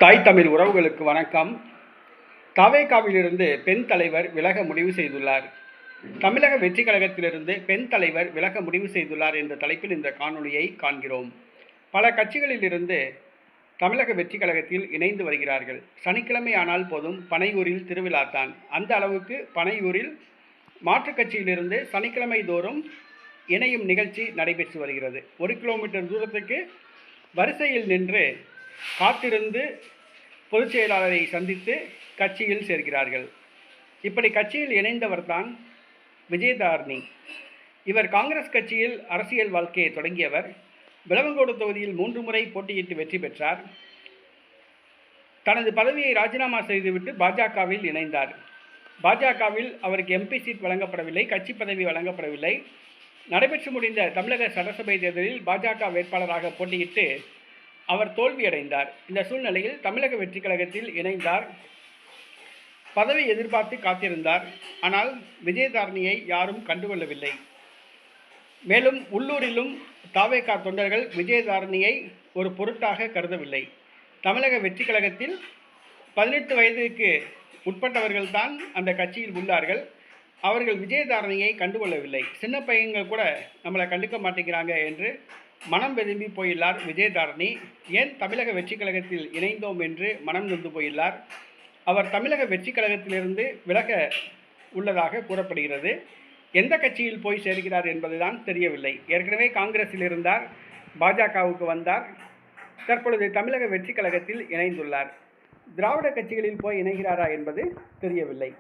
தாய் தமிழ் உறவுகளுக்கு வணக்கம். தவேகாவிலிருந்து பெண் தலைவர் விலக முடிவு செய்துள்ளார். தமிழக வெற்றிக் கழகத்திலிருந்து பெண் தலைவர் விலக முடிவு செய்துள்ளார் என்ற தலைப்பில் இந்த காணொலியை காண்கிறோம். பல கட்சிகளிலிருந்து தமிழக வெற்றிக் கழகத்தில் இணைந்து வருகிறார்கள். சனிக்கிழமை ஆனால் போதும் பனையூரில் திருவிழாத்தான். அந்த அளவுக்கு பனையூரில் மாற்றுக் கட்சியிலிருந்து சனிக்கிழமை தோறும் இணையும் நிகழ்ச்சி நடைபெற்று வருகிறது. 1 கிலோமீட்டர் தூரத்துக்கு வரிசையில் நின்று காத்திருந்து பொதுச் செயலாளரை சந்தித்து கட்சியில் சேர்கிறார்கள். இப்படி கட்சியில் இணைந்தவர்தான் விஜயதாரணி. இவர் காங்கிரஸ் கட்சியில் அரசியல் வாழ்க்கையை தொடங்கியவர். விளவங்கோடு தொகுதியில் 3 முறை போட்டியிட்டு வெற்றி பெற்றார். தனது பதவியை ராஜினாமா செய்துவிட்டு பாஜகவில் இணைந்தார். பாஜகவில் அவருக்கு எம்பி சீட் வழங்கப்படவில்லை, கட்சி பதவி வழங்கப்படவில்லை. நடைபெற்று முடிந்த தமிழக சட்டசபை தேர்தலில் பாஜக வேட்பாளராக போட்டியிட்டு அவர் தோல்வியடைந்தார். இந்த சூழ்நிலையில் தமிழக வெற்றிக் கழகத்தில் இணைந்தார். பதவி எதிர்பார்த்து காத்திருந்தார். ஆனால் விஜயதாரணியை யாரும் கண்டுகொள்ளவில்லை. மேலும் உள்ளூரிலும் தவேகா தொண்டர்கள் விஜயதாரணியை ஒரு பொருட்டாக கருதவில்லை. தமிழக வெற்றிக் கழகத்தில் 18 வயதுக்கு உட்பட்டவர்கள்தான் அந்த கட்சியில் உள்ளார்கள். அவர்கள் விஜயதாரணியை கண்டுகொள்ளவில்லை. சின்ன பையன்கள் கூட நம்மளை கண்டுக்க மாட்டேங்கிறாங்க என்று மனம் வெதும்பி போயுள்ளார் விஜயதாரணி. ஏன் தமிழக வெற்றிக் கழகத்தில் இணைந்தோம் என்று மனம் நொந்து போயுள்ளார். அவர் தமிழக வெற்றிக் கழகத்திலிருந்து விலக உள்ளதாக கூறப்படுகிறது. எந்த கட்சியில் போய் சேர்கிறார் என்பதுதான் தெரியவில்லை. ஏற்கனவே காங்கிரஸில் இருந்தார், பாஜகவுக்கு வந்தார், தற்பொழுது தமிழக வெற்றிக் கழகத்தில் இணைந்துள்ளார். திராவிட கட்சிகளில் போய் இணைகிறாரா என்பது தெரியவில்லை.